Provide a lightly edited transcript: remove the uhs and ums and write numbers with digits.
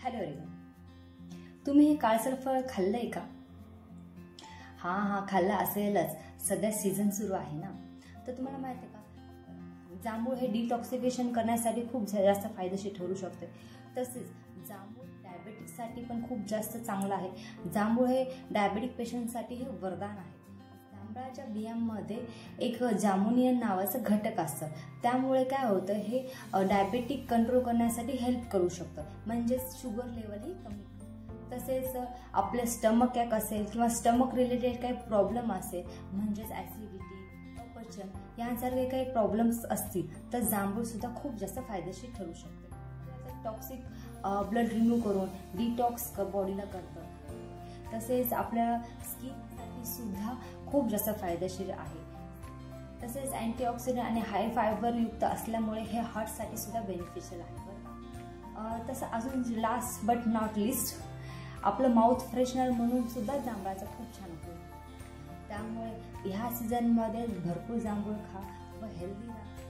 Hello everyone, तुम्ही हे काळसर फळ खाल्लंय का? हां खाल्लं असेलच. सध्या सीझन सुरू आहे ना. तर तुम्हाला माहिती आहे का, जांभूळ हे डिटॉक्सिफिकेशन करण्यासाठी खूप जास्त फायदेशीर ठरू शकते. तसेच जांभूळ डायबेटिक्ससाठी पण खूप जास्त चांगलं आहे. जांभूळ हे डायबेटिक पेशंटसाठी हे वरदान आहे. जांभळाच्या बियांमध्ये एक जामुनियन नावाचं घटक असतं. त्यामुळे काय होतं, हे डायबेटिक कंट्रोल करण्यासाठी हेल्प करू शकतं. म्हणजेच शुगर लेवलही कमी. तसेच आपले स्टमक ॲक असेल किंवा स्टमक रिलेटेड काही प्रॉब्लेम असेल, म्हणजेच ॲसिडिटी, अपचन यांसारखे काही प्रॉब्लेम्स असतील तर जांभूळसुद्धा खूप जास्त फायदेशीर ठरू शकते. टॉक्सिक ब्लड रिमूव्ह करून डिटॉक्स बॉडीला करतं. तसेच आपल्या स्किनसाठी सुद्धा खूप जास्त फायदेशीर आहे. तसेच अँटीऑक्सिडंट आणि हाय फायबर युक्त असल्यामुळे हे हार्टसाठी सुद्धा बेनिफिशियल आहे बरं का. तसं अजून लास्ट बट नॉट लिस्ट, आपलं माउथ फ्रेशनर म्हणून सुद्धा जांभळाचा खूप छान उपयोग. त्यामुळे ह्या सीझनमध्ये भरपूर जांभूळ खा व हेल्दी राहा.